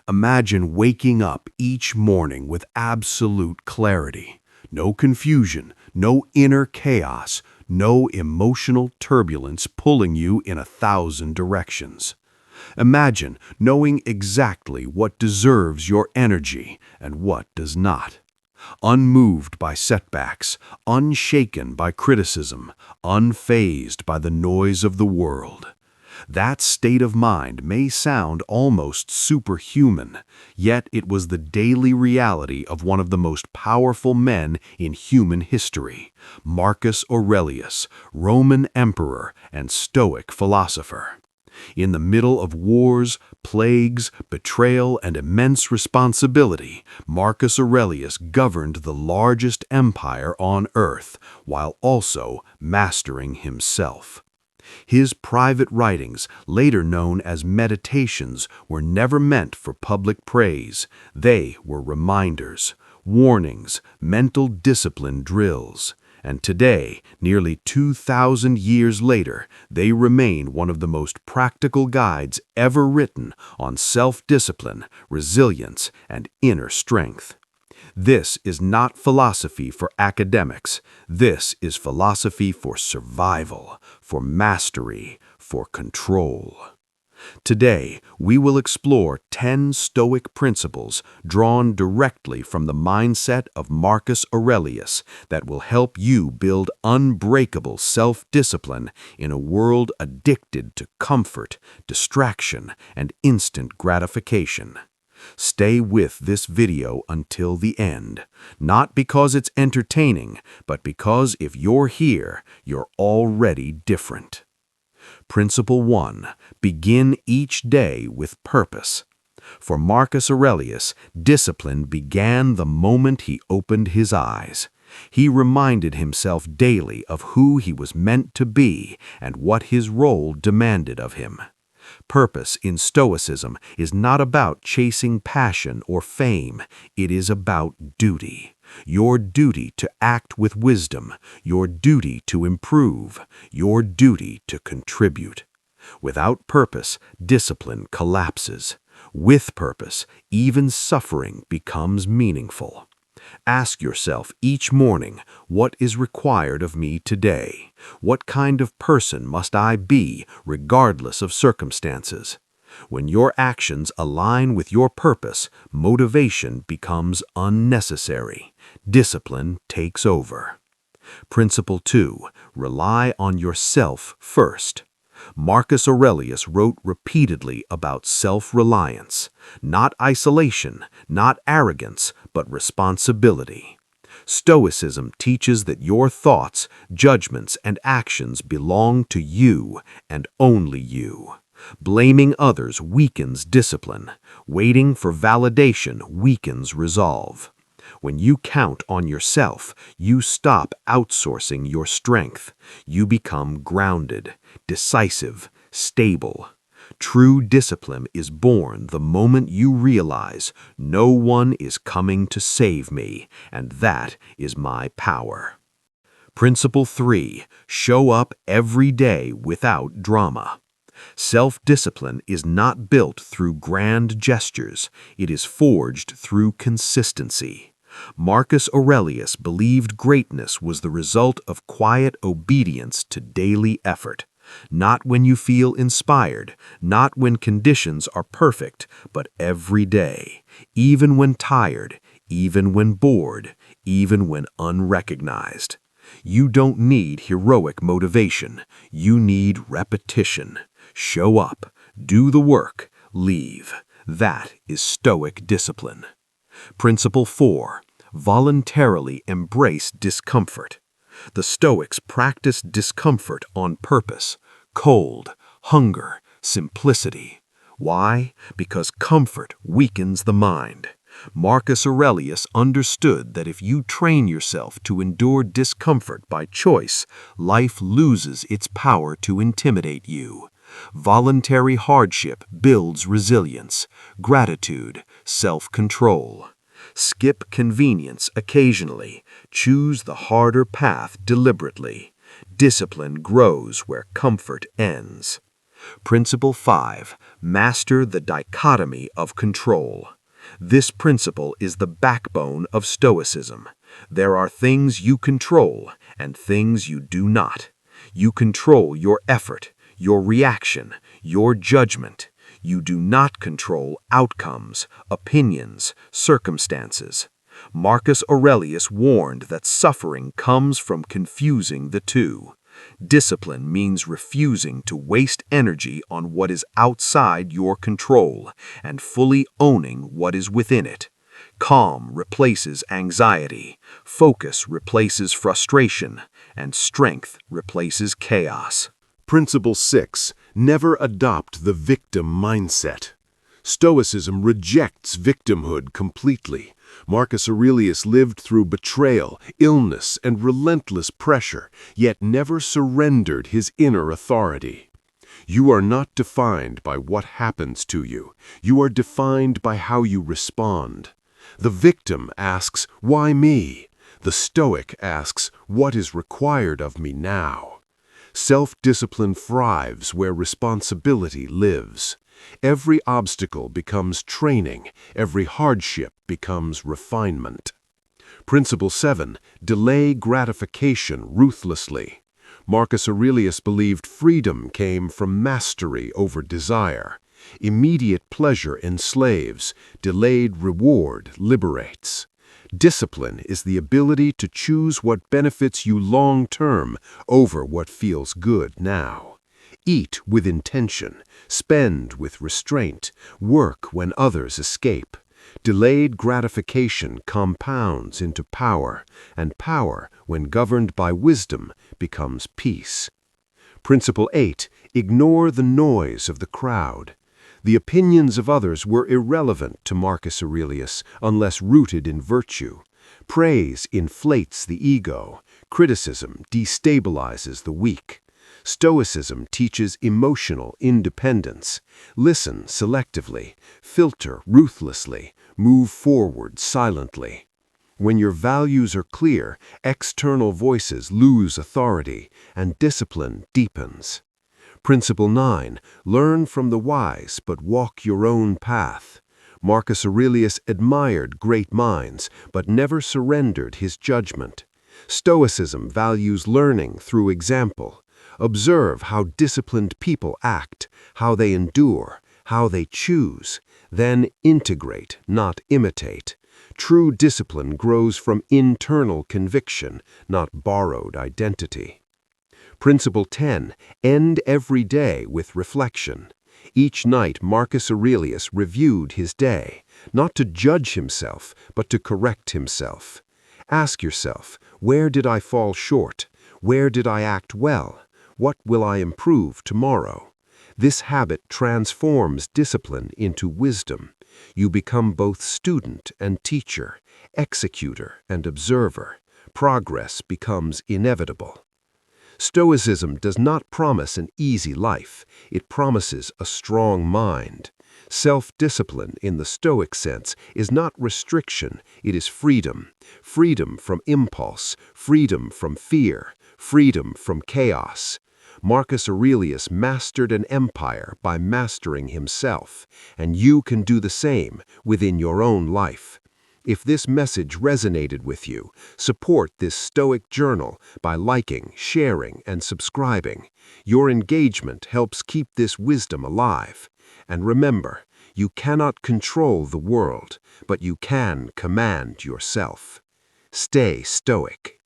Imagine waking up each morning with absolute clarity. No confusion, no inner chaos, no emotional turbulence pulling you in 1,000 directions. Imagine knowing exactly what deserves your energy and what does not. Unmoved by setbacks, unshaken by criticism, unfazed by the noise of the world. That state of mind may sound almost superhuman, yet it was the daily reality of one of the most powerful men in human history, Marcus Aurelius, Roman emperor and Stoic philosopher. In the middle of wars, plagues, betrayal, and immense responsibility, Marcus Aurelius governed the largest empire on earth, while also mastering himself. His private writings, later known as meditations, were never meant for public praise. They were reminders, warnings, mental discipline drills. And today, nearly 2,000 years later, they remain one of the most practical guides ever written on self-discipline, resilience, and inner strength. This is not philosophy for academics. This is philosophy for survival, for mastery, for control. Today, we will explore 10 Stoic principles drawn directly from the mindset of Marcus Aurelius that will help you build unbreakable self-discipline in a world addicted to comfort, distraction, and instant gratification. Stay with this video until the end, not because it's entertaining, but because if you're here, you're already different. Principle 1. Begin each day with purpose. For Marcus Aurelius, discipline began the moment he opened his eyes. He reminded himself daily of who he was meant to be and what his role demanded of him. Purpose in Stoicism is not about chasing passion or fame. It is about duty. Your duty to act with wisdom, your duty to improve, your duty to contribute. Without purpose, discipline collapses. With purpose, even suffering becomes meaningful. Ask yourself each morning, what is required of me today? What kind of person must I be, regardless of circumstances? When your actions align with your purpose, motivation becomes unnecessary. Discipline takes over. Principle 2. Rely on yourself first. Marcus Aurelius wrote repeatedly about self-reliance, not isolation, not arrogance, but responsibility. Stoicism teaches that your thoughts, judgments, and actions belong to you and only you. Blaming others weakens discipline. Waiting for validation weakens resolve. When you count on yourself, you stop outsourcing your strength. You become grounded, decisive, stable. True discipline is born the moment you realize no one is coming to save me, and that is my power. Principle 3. Show up every day without drama. Self-discipline is not built through grand gestures. It is forged through consistency. Marcus Aurelius believed greatness was the result of quiet obedience to daily effort. Not when you feel inspired, not when conditions are perfect, but every day, even when tired, even when bored, even when unrecognized. You don't need heroic motivation. You need repetition. Show up, do the work, leave. That is Stoic discipline. Principle 4. Voluntarily embrace discomfort. The Stoics practiced discomfort on purpose. Cold, hunger, simplicity. Why? Because comfort weakens the mind. Marcus Aurelius understood that if you train yourself to endure discomfort by choice, life loses its power to intimidate you. Voluntary hardship builds resilience, gratitude, self-control. Skip convenience occasionally. Choose the harder path deliberately. Discipline grows where comfort ends. Principle 5. Master the dichotomy of control. This principle is the backbone of Stoicism. There are things you control and things you do not. You control your effort, your reaction, your judgment. You do not control outcomes, opinions, circumstances. Marcus Aurelius warned that suffering comes from confusing the two. Discipline means refusing to waste energy on what is outside your control and fully owning what is within it. Calm replaces anxiety, focus replaces frustration, and strength replaces chaos. Principle 6. Never adopt the victim mindset. Stoicism rejects victimhood completely. Marcus Aurelius lived through betrayal, illness, and relentless pressure, yet never surrendered his inner authority. You are not defined by what happens to you. You are defined by how you respond. The victim asks, "Why me?" The Stoic asks, "What is required of me now?" Self-discipline thrives where responsibility lives. Every obstacle becomes training. Every hardship becomes refinement. Principle 7. Delay gratification ruthlessly. Marcus Aurelius believed freedom came from mastery over desire. Immediate pleasure enslaves. Delayed reward liberates. Discipline is the ability to choose what benefits you long-term over what feels good now. Eat with intention, spend with restraint, work when others escape. Delayed gratification compounds into power, and power, when governed by wisdom, becomes peace. Principle 8. Ignore the noise of the crowd. The opinions of others were irrelevant to Marcus Aurelius unless rooted in virtue. Praise inflates the ego. Criticism destabilizes the weak. Stoicism teaches emotional independence. Listen selectively, filter ruthlessly, move forward silently. When your values are clear, external voices lose authority, and discipline deepens. Principle 9. Learn from the wise, but walk your own path. Marcus Aurelius admired great minds, but never surrendered his judgment. Stoicism values learning through example. Observe how disciplined people act, how they endure, how they choose. Then integrate, not imitate. True discipline grows from internal conviction, not borrowed identity. Principle 10. End every day with reflection. Each night Marcus Aurelius reviewed his day, not to judge himself, but to correct himself. Ask yourself, where did I fall short? Where did I act well? What will I improve tomorrow? This habit transforms discipline into wisdom. You become both student and teacher, executor and observer. Progress becomes inevitable. Stoicism does not promise an easy life. It promises a strong mind. Self-discipline, in the Stoic sense, is not restriction, it is freedom. Freedom from impulse, freedom from fear, freedom from chaos. Marcus Aurelius mastered an empire by mastering himself, and you can do the same within your own life. If this message resonated with you, support this Stoic journal by liking, sharing, and subscribing. Your engagement helps keep this wisdom alive. And remember, you cannot control the world, but you can command yourself. Stay Stoic.